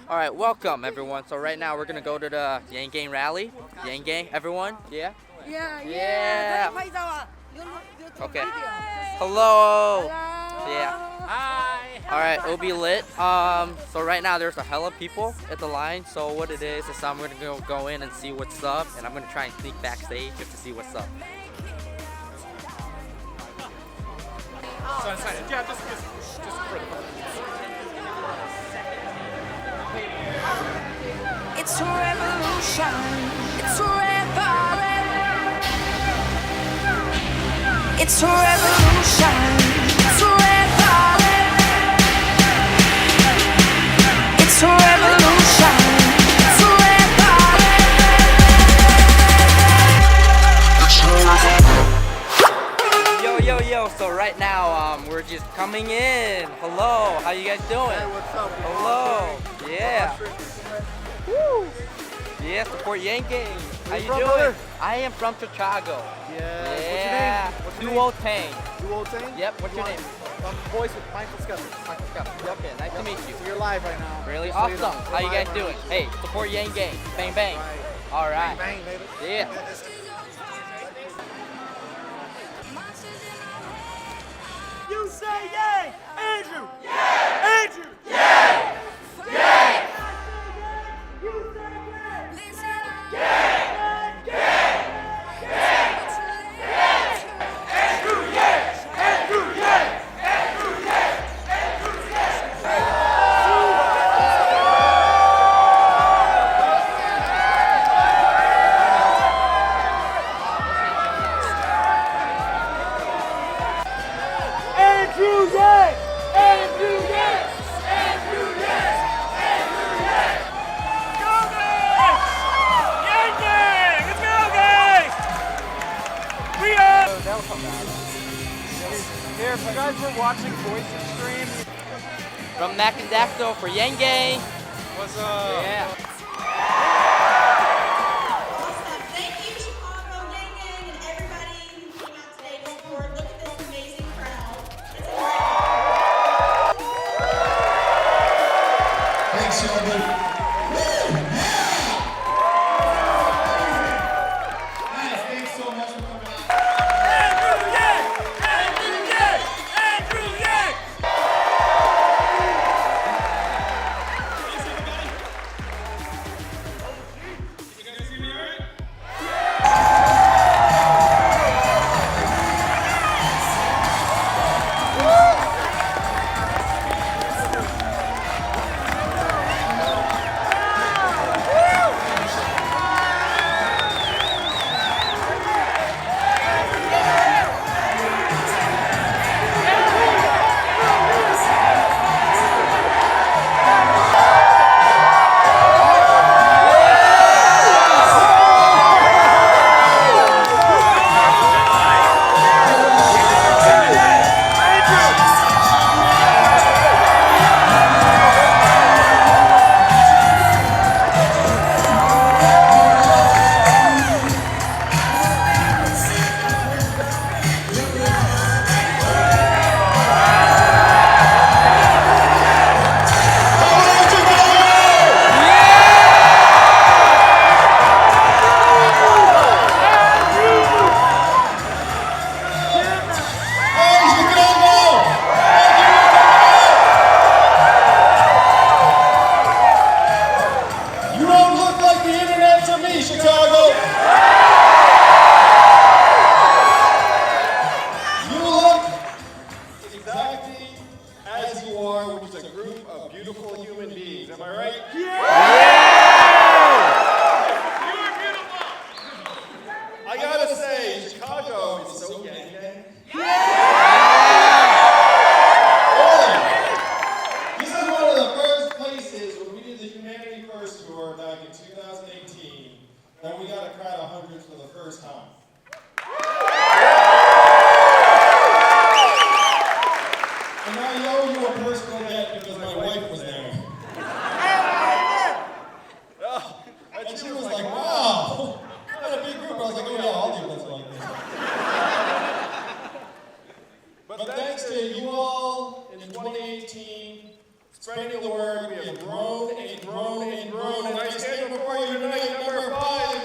All right, welcome everyone. So right now we're gonna go to the Yang Gang rally. Yang Gang, everyone, yeah. Yeah, Yeah. Okay. Okay. Hello. Yeah. Hi. All right, it'll be lit. So right now there's a hella people at the line. So what it is I'm gonna go in and see what's up, and I'm gonna try and sneak backstage just to see what's up. Yeah, just for the It's a revolution. It's a revolution. It's a revolution. It's a revolution. It's a revolution. It's a Yo, yo. So right now we're just coming in. Hello. How you guys doing? Hey, what's up? Hello. Yeah. Woo. Yeah, support Yang Gang. How you from, doing? brother? I am from Chicago. Yeah. What's your name? Duo Tang. Duo Tang? Yep, what's your name? I'm voice with Michael Scuffin. Michael Scott. Okay, nice to meet you. So you're live right now. Really Just so you awesome. know. How you We're guys live doing? right Hey, support Yang Gang. Bang bang. now. Right. All right. Bang, baby. Yeah. You say yay, Andrew. Yay, Andrew. Andrew, yay! Andrew, yes! Andrew, yes! Andrew, yes! Go, guys! Yang Gang! Let's go, guys! We are... That'll come back. Here, if you guys were watching Voices stream, From Mac and Dactyl for Yang Gang. what's up? Yeah. Thank you, Chicago, Yang Gang, and everybody who came out today to support. Look at this amazing crowd. It's Thanks, Shelby. Guys, thanks so much for coming out. Andrew, yay! Andrew, yay! Andrew, yay! Hey, Chicago! You don't look like the internet to me, Chicago. You look exactly as you are, which is a group of beautiful human beings. Am I right? I gotta say, Chicago is so gang gang. This is one of the first places when we did the Humanity First tour back in 2018 that we got a crowd of hundreds for the first time. And I owe you a personal debt because my wife was there. And she was like, wow, what a big group. I was like, oh yeah, all the events are like this. But thanks to you all in 2018, spreading the word, we have grown and grown and grown. And I stand before you tonight, number 5.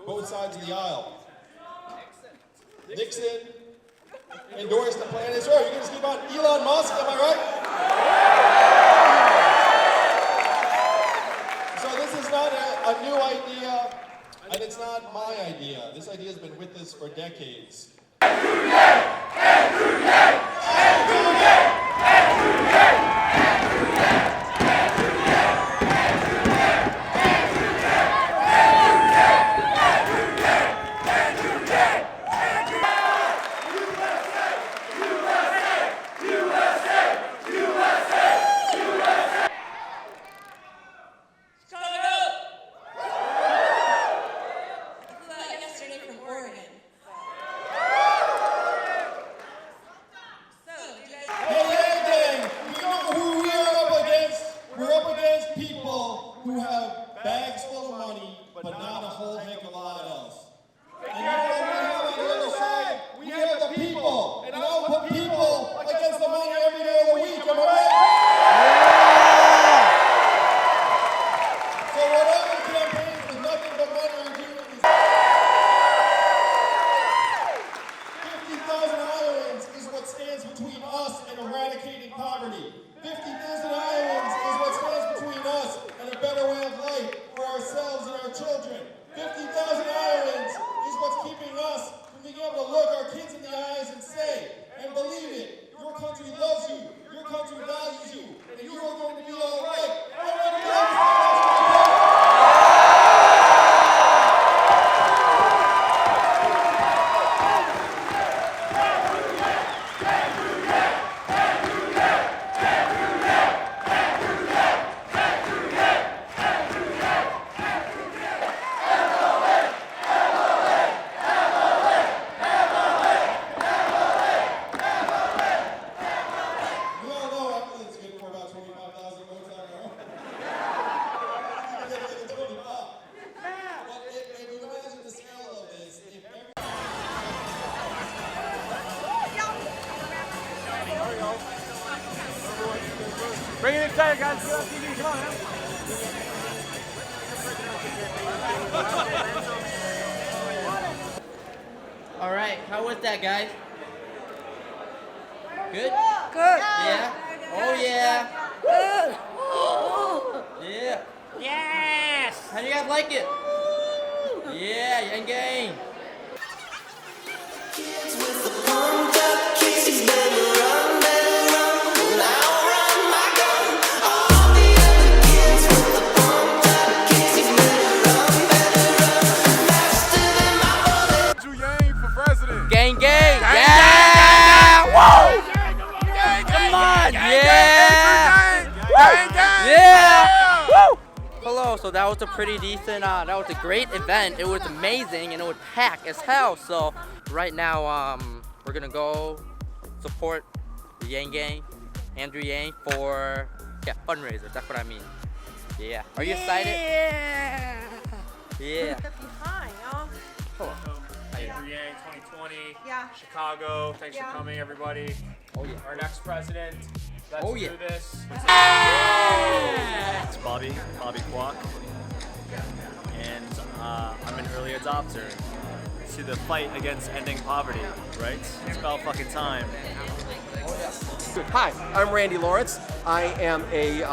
Both sides of the aisle. Nixon endorsed the plan. Sure, you're going to skip on Elon Musk, am I right? So this is not a new idea, and it's not my idea. This idea has been with us for decades. Who have bags full of money, but not a whole heck of a lot else. And you know what we have on the other side? We have the people. And I'll put people against the money every day of the week. Am I right? So whatever campaigns with nothing but money are doing is 50,000 Iowans is what stands between us and eradicating poverty. 50,000 Iowans is what stands between us and a better way of life for ourselves and our children. 50,000 Iowans is what's keeping us from being able to look our kids in the eyes and say, and believe it, your country loves you, your country values you, and you are going to be all right. Bring it inside, guys. Come on, man. All right, how was that, guys? Good? Good. Yeah? Oh, yeah. Good. Yeah. Yes. How do you guys like it? Yeah, Yang Gang. Gang, gang, yeah! Whoa! Come on, yeah! Yeah! Woo! Hello. So that was a pretty decent. That was a great event. It was amazing and it was packed as hell. So right now, we're gonna go support the Yang Gang, Andrew Yang for fundraiser. That's what I mean. Yeah. Are you excited? Yeah. Yeah. Hi, y'all. Hello. Andrew Yang, 2020, Yeah. Chicago. Thanks for coming, everybody. Oh yeah. Our next president, Let's Oh, yeah. do this. It's Bobby Kwok, and I'm an early adopter to the fight against ending poverty, right? It's about fucking time. Hi, I'm Randy Lawrence. I am a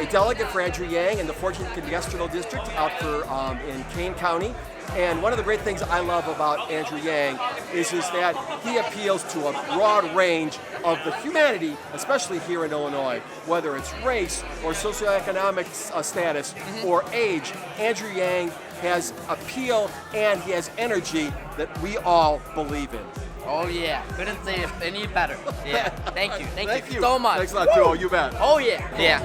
delegate for Andrew Yang in the 14th Congressional District out for in Kane County. And one of the great things I love about Andrew Yang is that he appeals to a broad range of the humanity, especially here in Illinois, whether it's race or socioeconomic status or age. Andrew Yang has appeal and he has energy that we all believe in. Oh yeah, couldn't say it any better. Yeah, thank you so much. Thanks a lot, Joe. You bet. Oh yeah. Yeah.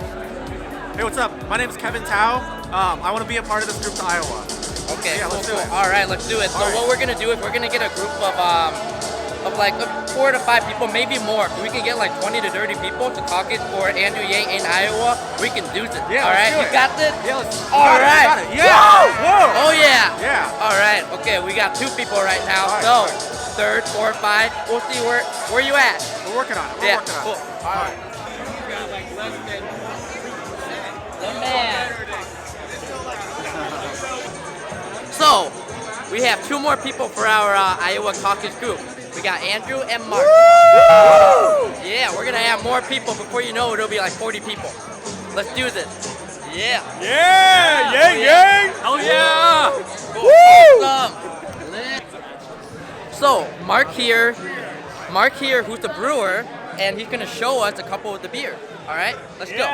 Hey, what's up? My name is Kevin Tao. I want to be a part of this group to Iowa. Okay, Yeah, cool, let's do cool. it. All right, let's do it. So what we're gonna do is we're gonna get a group of like 4 to 5 people, maybe more. If we can get like 20 to 30 people to caucus for Andrew Yang in Iowa, we can do this. Yeah, all right, let's do you it. got this? Yeah, let's. All right. Got it. Yeah. Whoa. Oh yeah. Yeah. All right. Okay, we got 2 people right now. All right, So all right. third, 4, 5. We'll see where you at. We're working on it. We're Yeah. working on Cool. it. All right. Man. So, we have 2 more people for our Iowa caucus group. We got Andrew and Mark. Yeah, we're gonna have more people. Before you know it, it'll be like 40 people. Let's do this. Yeah. Yeah. Yang, yang. Oh yeah. So, Mark here, who's the brewer, and he's gonna show us a couple of the beer. All right, let's go.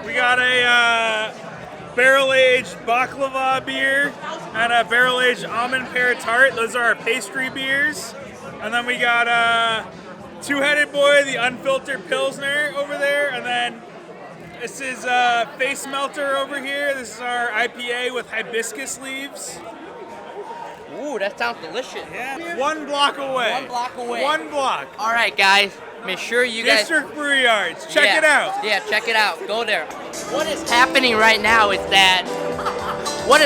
We got a barrel-aged baklava beer and a barrel-aged almond pear tart. Those are our pastry beers. And then we got Two-Headed Boy, the unfiltered Pilsner over there. And then this is Face Melter over here. This is our IPA with hibiscus leaves. Ooh, that sounds delicious. Yeah. 1 block away. 1 block away. 1 block. All right, guys. Make sure you guys. District Brewery Yards. Check Yeah. it out. Yeah, check it out. Go there. What is happening right now is that we're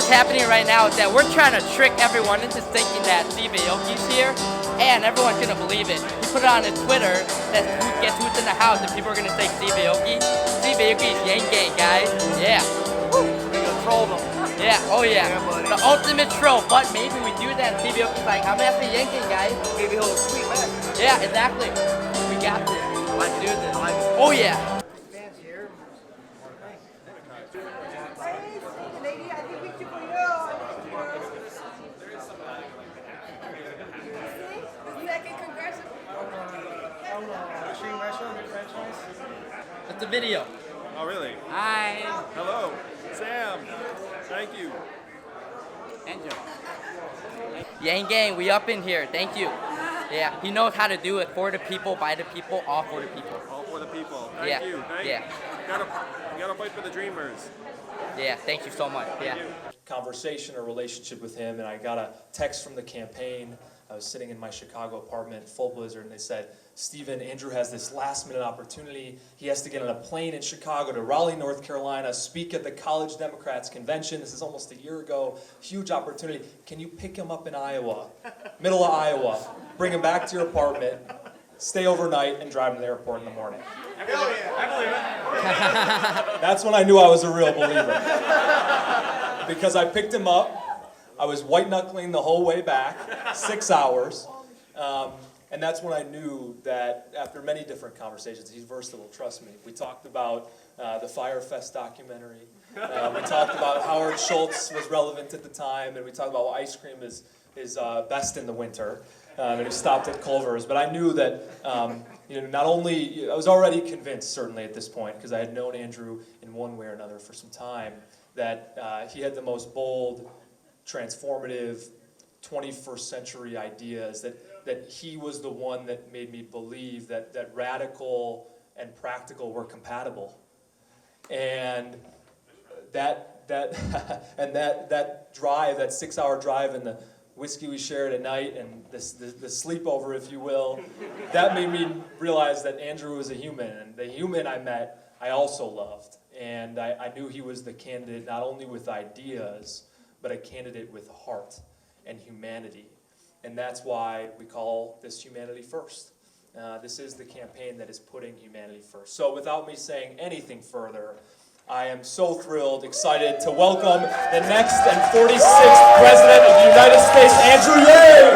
trying to trick everyone into thinking that Steve Aoki's here, and everyone's gonna believe it. He put it on his Twitter that guess who's in the house, and people are gonna say Steve Aoki. Steve Aoki is Yang Gang, guys. Yeah. We're gonna troll them. Yeah. Oh yeah. The ultimate troll. But maybe we do that, and Steve Aoki's like, I'm gonna say Yang Gang, guys. Maybe he'll tweet back. Yeah, exactly. We got this. Let's do this. Oh yeah. Lady, I think we should for you. You like a congratulations? It's a video. Oh, really? Hi. Hello. Sam. Thank you. Enjoy. Yang Gang, we up in here. Thank you. Yeah, he knows how to do it for the people, by the people, all for the people. All for the people. Yeah, Thank you. yeah. You gotta fight for the dreamers. Yeah, thank you so much. Yeah. Conversation or relationship with him, and I got a text from the campaign. I was sitting in my Chicago apartment, full blizzard, and they said, Stephen, Andrew has this last-minute opportunity. He has to get on a plane in Chicago to Raleigh, North Carolina, speak at the College Democrats Convention. This is almost a year ago. Huge opportunity. Can you pick him up in Iowa, middle of Iowa, bring him back to your apartment, stay overnight, and drive him to the airport in the morning? Hell yeah, I believe it. That's when I knew I was a real believer. Because I picked him up. I was white-knuckling the whole way back, 6 hours. And that's when I knew that after many different conversations, he's versatile, trust me. We talked about the Fyre Fest documentary. We talked about Howard Schultz was relevant at the time, and we talked about why ice cream is best in the winter. And we stopped at Culver's. But I knew that, not only, I was already convinced, certainly at this point, because I had known Andrew in one way or another for some time, that he had the most bold, transformative, 21st century ideas, that he was the one that made me believe that radical and practical were compatible. And that drive, that 6-hour drive, and the whiskey we shared at night, and the sleepover, if you will, that made me realize that Andrew was a human, and the human I met, I also loved. And I knew he was the candidate not only with ideas, but a candidate with heart and humanity. And that's why we call this Humanity First. This is the campaign that is putting humanity first. So without me saying anything further, I am so thrilled, excited to welcome the next and 46th President of the United States, Andrew Yang!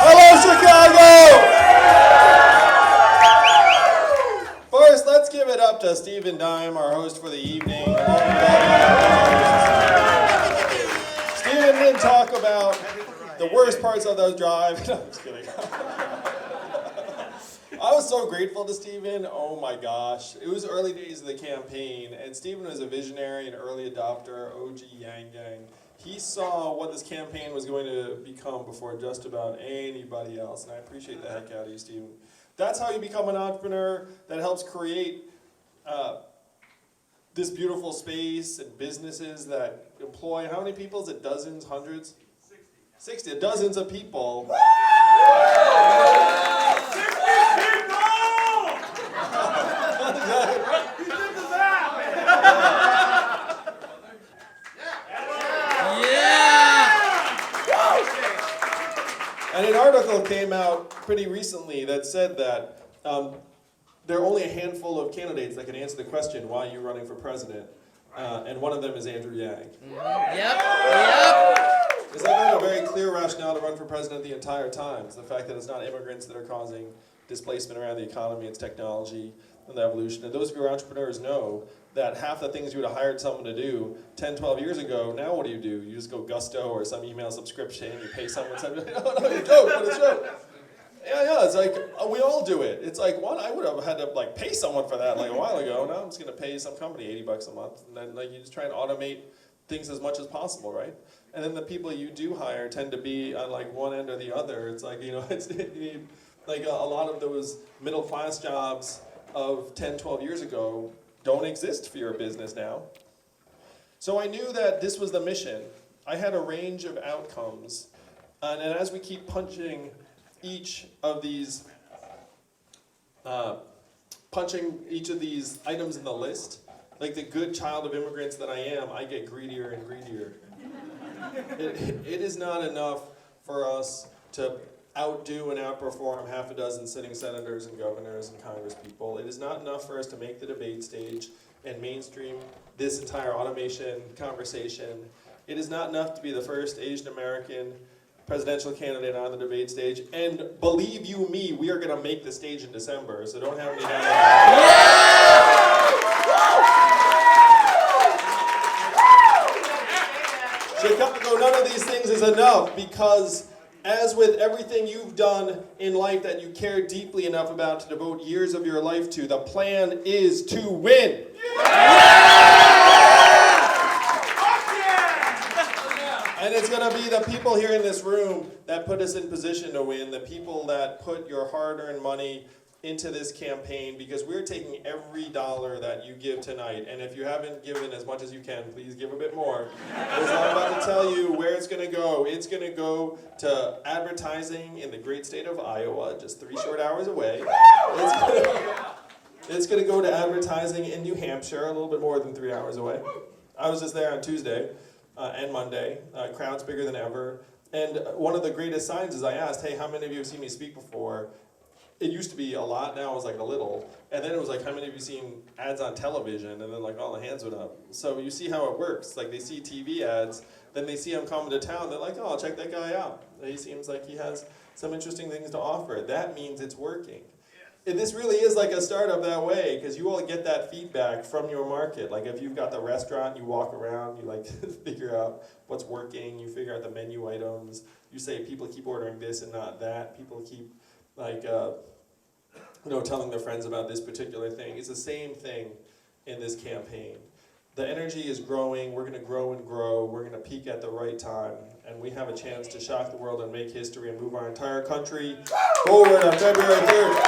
Hello, Chicago! First, let's give it up to Stephen Dime, our host for the evening. Stephen didn't talk about the worst parts of the drive. No, I'm just kidding. I was so grateful to Stephen. Oh my gosh. It was early days of the campaign, and Stephen was a visionary and early adopter, OG Yang Gang. He saw what this campaign was going to become before just about anybody else, and I appreciate the heck out of you, Stephen. That's how you become an entrepreneur that helps create this beautiful space and businesses that employ, how many people? Is it dozens, hundreds? 60. Dozens of people. And an article came out pretty recently that said that there are only a handful of candidates that can answer the question, why are you running for president? And one of them is Andrew Yang. Yep. Is that not a very clear rationale to run for president the entire time? It's the fact that it's not immigrants that are causing displacement around the economy, it's technology and the evolution. And those of you who are entrepreneurs know that half the things you would have hired someone to do 10, 12 years ago, now what do? You just go Gusto or some email subscription, you pay someone something. No, you don't, but it's true. Yeah, it's like, we all do it. It's like, one, I would have had to like pay someone for that like a while ago. Now I'm just gonna pay some company $80 a month. And then like you just try and automate things as much as possible, right? And then the people you do hire tend to be on like one end or the other. It's like, it's like a lot of those middle class jobs of 10, 12 years ago don't exist for your business now. So I knew that this was the mission. I had a range of outcomes. And as we keep punching each of these items in the list, like the good child of immigrants that I am, I get greedier and greedier. It is not enough for us to outdo and outperform half a dozen sitting senators and governors and congresspeople. It is not enough for us to make the debate stage and mainstream this entire automation conversation. It is not enough to be the first Asian American presidential candidate on the debate stage. And believe you me, we are gonna make the stage in December, so don't have me down. Chicago, none of these things is enough, because as with everything you've done in life that you care deeply enough about to devote years of your life to, the plan is to win. And it's going to be the people here in this room that put us in position to win, the people that put your hard-earned money into this campaign, because we're taking every dollar that you give tonight. And if you haven't given as much as you can, please give a bit more. Because I'm about to tell you where it's going to go. It's going to go to advertising in the great state of Iowa, just 3 short hours away. It's going to go to advertising in New Hampshire, a little bit more than 3 hours away. I was just there on Tuesday and Monday. Crowd's bigger than ever. And one of the greatest signs is I asked, hey, how many of you have seen me speak before? It used to be a lot, now it was like a little. And then it was like, how many of you seen ads on television? And then like all the hands went up. So you see how it works. Like they see TV ads, then they see him coming to town, they're like, oh, I'll check that guy out. He seems like he has some interesting things to offer. That means it's working. And this really is like a startup that way, because you all get that feedback from your market. Like if you've got the restaurant, you walk around, you like figure out what's working, you figure out the menu items, you say people keep ordering this and not that, people keep like, telling their friends about this particular thing. It's the same thing in this campaign. The energy is growing, we're gonna grow and grow, we're gonna peak at the right time, and we have a chance to shock the world and make history and move our entire country forward on February 3rd.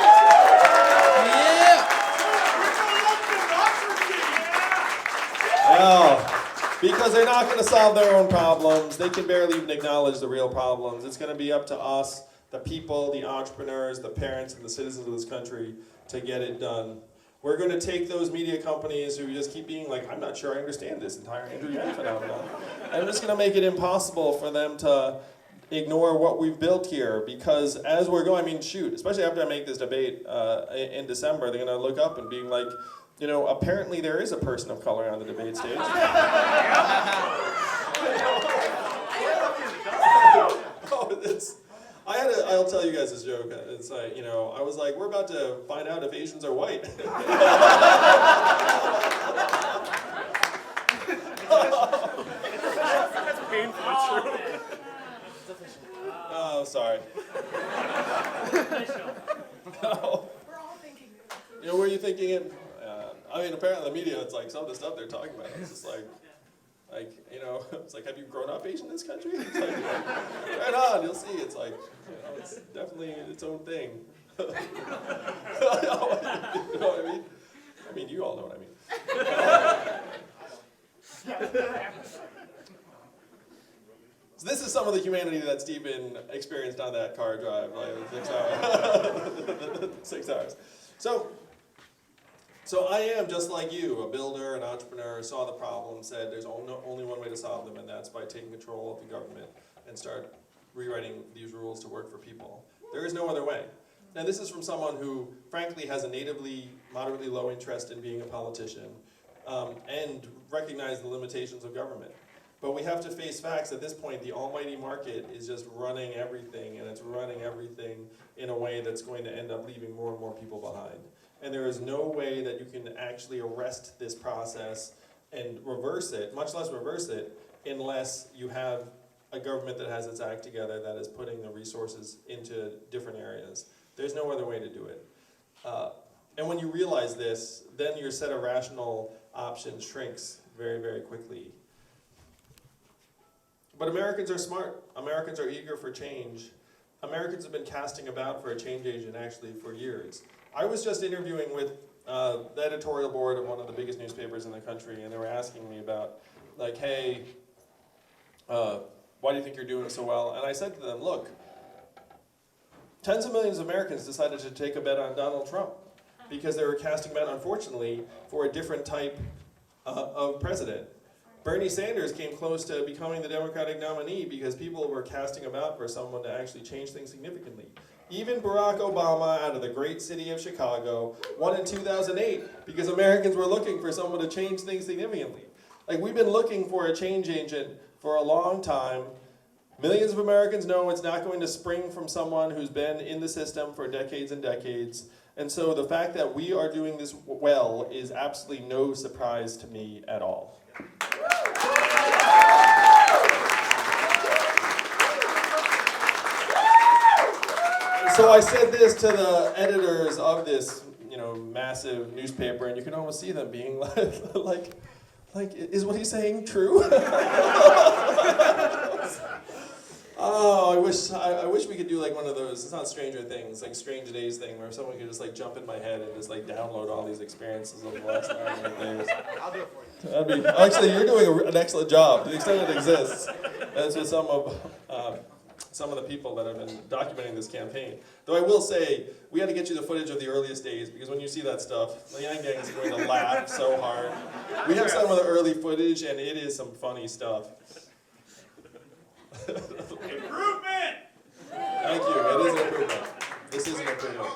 Yeah! Because Because they're not going to solve their own problems. They can barely even acknowledge the real problems. It's going to be up to us, the people, the entrepreneurs, the parents, and the citizens of this country to get it done. We're going to take those media companies who just keep being like, I'm not sure I understand this entire Andrew Yang phenomenon. I'm just going to make it impossible for them to ignore what we've built here, because as we're going, I mean, shoot, especially after I make this debate in December, they're going to look up and being like, you know, apparently there is a person of color on the debate stage. I'll tell you guys this joke. It's like, you know, I was like, we're about to find out if Asians are white. That's painfully true. Oh, sorry. No. You know, were you thinking it? I mean, apparently the media, it's like some of the stuff they're talking about, it's just like, you know, it's like, have you grown up Asian in this country? It's like, right on, you'll see. It's like, you know, it's definitely its own thing. You know what I mean? I mean, you all know what I mean. So this is some of the humanity that Stephen experienced on that car drive, like 6 hours. 6 hours. So I am just like you, a builder, an entrepreneur, saw the problem, said there's only one way to solve them, and that's by taking control of the government and start rewriting these rules to work for people. There is no other way. And this is from someone who, frankly, has a natively, moderately low interest in being a politician, and recognize the limitations of government. But we have to face facts. At this point, the almighty market is just running everything, and it's running everything in a way that's going to end up leaving more and more people behind. And there is no way that you can actually arrest this process and reverse it, much less reverse it, unless you have a government that has its act together, that is putting the resources into different areas. There's no other way to do it. And when you realize this, then your set of rational options shrinks very, very quickly. But Americans are smart. Americans are eager for change. Americans have been casting about for a change agent actually for years. I was just interviewing with the editorial board of one of the biggest newspapers in the country, and they were asking me about, like, hey, why do you think you're doing so well? And I said to them, look, tens of millions of Americans decided to take a bet on Donald Trump because they were casting bet, unfortunately, for a different type of president. Bernie Sanders came close to becoming the Democratic nominee because people were casting about for someone to actually change things significantly. Even Barack Obama, out of the great city of Chicago, won in 2008 because Americans were looking for someone to change things significantly. Like, we've been looking for a change agent for a long time. Millions of Americans know it's not going to spring from someone who's been in the system for decades and decades. And so the fact that we are doing this well is absolutely no surprise to me at all. So I said this to the editors of this, you know, massive newspaper, and you can almost see them being like, is what he's saying true? Oh, I wish we could do like one of those, it's not Stranger Things, like Strange Days thing, where someone could just like jump in my head and just like download all these experiences of the last 9 days. I'll do it for you. That'd be, actually, you're doing an excellent job, to the extent it exists. That's with some of the people that have been documenting this campaign. Though I will say, we had to get you the footage of the earliest days, because when you see that stuff, the Yang Gang is going to laugh so hard. We have some of the early footage, and it is some funny stuff. Improvement! Thank you, it is an improvement. This is an improvement.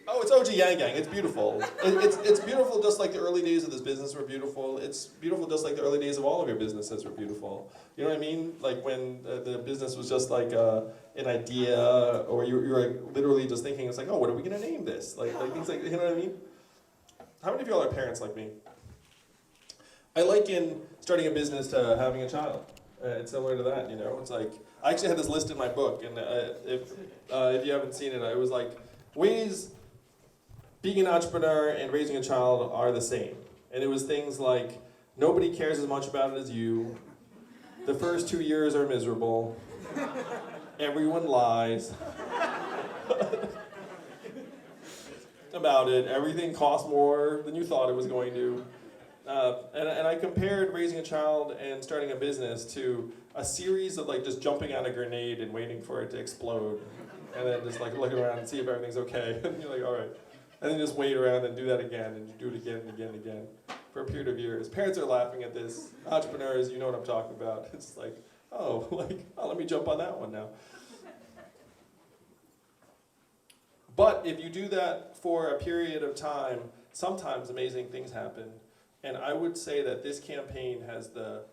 Oh, it's OG Yang Gang. It's beautiful. It's beautiful just like the early days of this business were beautiful. It's beautiful just like the early days of all of your businesses were beautiful. You know what I mean? Like when the business was just like an idea, or you were literally just thinking, it's like, oh, what are we going to name this? Like things like, you know what I mean? How many of y'all are parents like me? I liken starting a business to having a child. It's similar to that, you know? It's like, I actually had this list in my book, and if you haven't seen it, it was like, ways being an entrepreneur and raising a child are the same. And it was things like, nobody cares as much about it as you, the first 2 years are miserable, everyone lies about it, everything costs more than you thought it was going to. And I compared raising a child and starting a business to a series of like just jumping on a grenade and waiting for it to explode, and then just like looking around and see if everything's okay. And you're like, all right. And then just wait around and do that again, and you do it again and again and again for a period of years. Parents are laughing at this. Entrepreneurs, you know what I'm talking about. It's like, oh, let me jump on that one now. But if you do that for a period of time, sometimes amazing things happen. And I would say that this campaign has the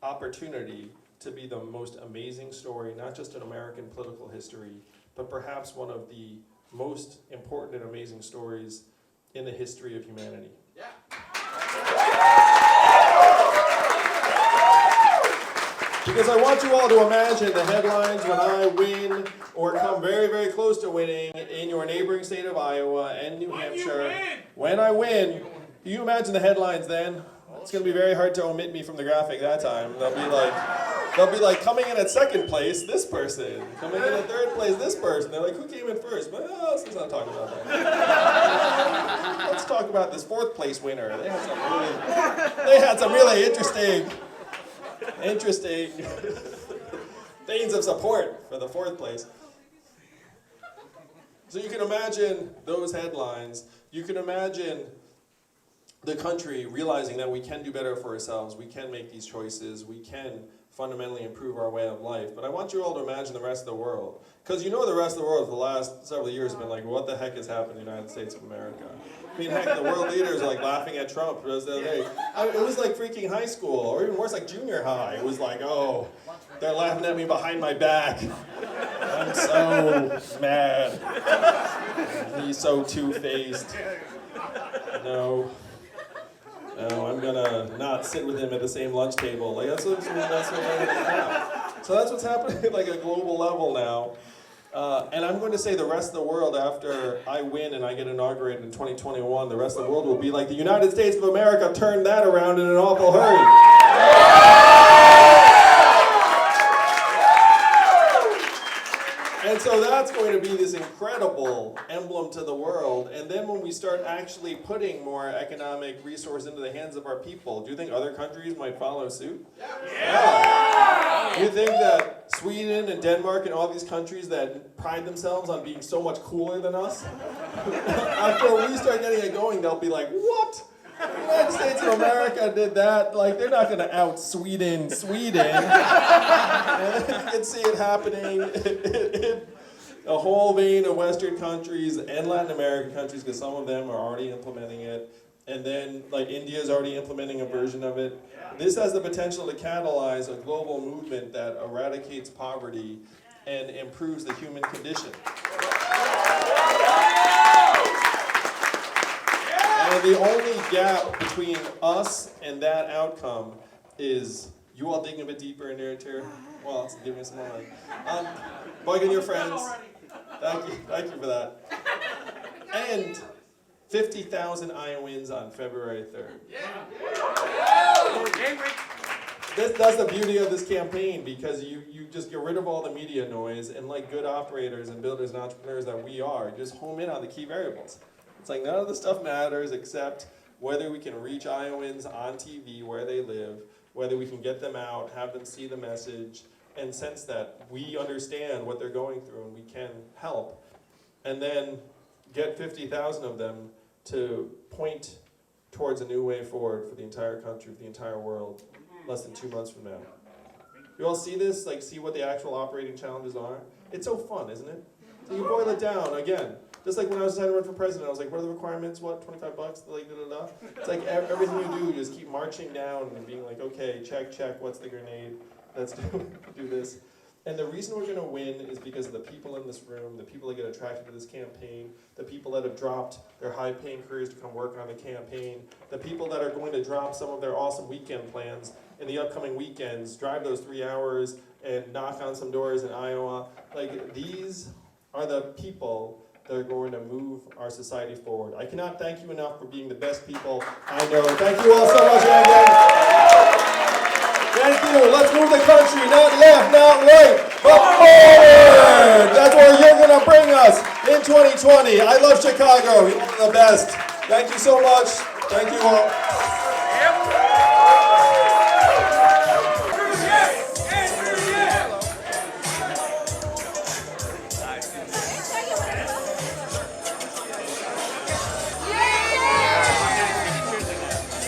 opportunity to be the most amazing story, not just in American political history, but perhaps one of the most important and amazing stories in the history of humanity. Yeah. Because I want you all to imagine the headlines when I win or come very, very close to winning in your neighboring state of Iowa and New Hampshire. When I win, can you imagine the headlines then? It's going to be very hard to omit me from the graphic that time. They'll be like coming in at second place, this person. Coming in at third place, this person. They're like, who came in first? But let's not talk about that. Let's talk about this fourth place winner. They had some really interesting veins of support for the fourth place. So you can imagine those headlines. You can imagine the country realizing that we can do better for ourselves, we can make these choices, we can fundamentally improve our way of life. But I want you all to imagine the rest of the world. Because you know the rest of the world for the last several years has been like, what the heck has happened in the United States of America? I mean, heck, the world leaders are like laughing at Trump the other day. It was like freaking high school, or even worse, like junior high. It was like, oh, they're laughing at me behind my back. I'm so mad. He's so two-faced. No, I'm gonna not sit with him at the same lunch table. Like that's what's So that's what's happening at like a global level now. And I'm going to say the rest of the world, after I win and I get inaugurated in 2021, the rest of the world will be like, the United States of America turned that around in an awful hurry. And so that's going to be this incredible emblem to the world. And then when we start actually putting more economic resource into the hands of our people, do you think other countries might follow suit? Yeah. Do you think that Sweden and Denmark and all these countries that pride themselves on being so much cooler than us, after we start getting it going, they'll be like, what? The United States of America did that. Like, they're not going to out Sweden. And you can see it happening in a whole vein of Western countries and Latin American countries, because some of them are already implementing it. And then, like, India is already implementing a version of it. This has the potential to catalyze a global movement that eradicates poverty and improves the human condition. And the only gap between us and that outcome is you all digging a bit deeper in your interior. Well, let's give me some more. Bugging your friends. Thank you for that. And 50,000 Iowans on February 3rd. That's the beauty of this campaign, because you just get rid of all the media noise, and like good operators and builders and entrepreneurs that we are, just home in on the key variables. It's like none of the stuff matters except whether we can reach Iowans on TV where they live, whether we can get them out, have them see the message, and sense that we understand what they're going through and we can help. And then get 50,000 of them to point towards a new way forward for the entire country, for the entire world, less than 2 months from now. You all see this? Like, see what the actual operating challenges are? It's so fun, isn't it? So you boil it down, again. Just like when I was trying to run for president, I was like, what are the requirements? What, $25? Like, da-da-da. It's like everything you do, you just keep marching down and being like, okay, check, what's the grenade? Let's do this. And the reason we're going to win is because of the people in this room, the people that get attracted to this campaign, the people that have dropped their high-paying careers to come work on the campaign, the people that are going to drop some of their awesome weekend plans in the upcoming weekends, drive those 3 hours and knock on some doors in Iowa. Like, these are the people that are going to move our society forward. I cannot thank you enough for being the best people I know. Thank you all so much, Andy. Thank you. Let's move the country, not left, not right, but forward. That's where you're going to bring us in 2020. I love Chicago. You're one of the best. Thank you so much. Thank you all.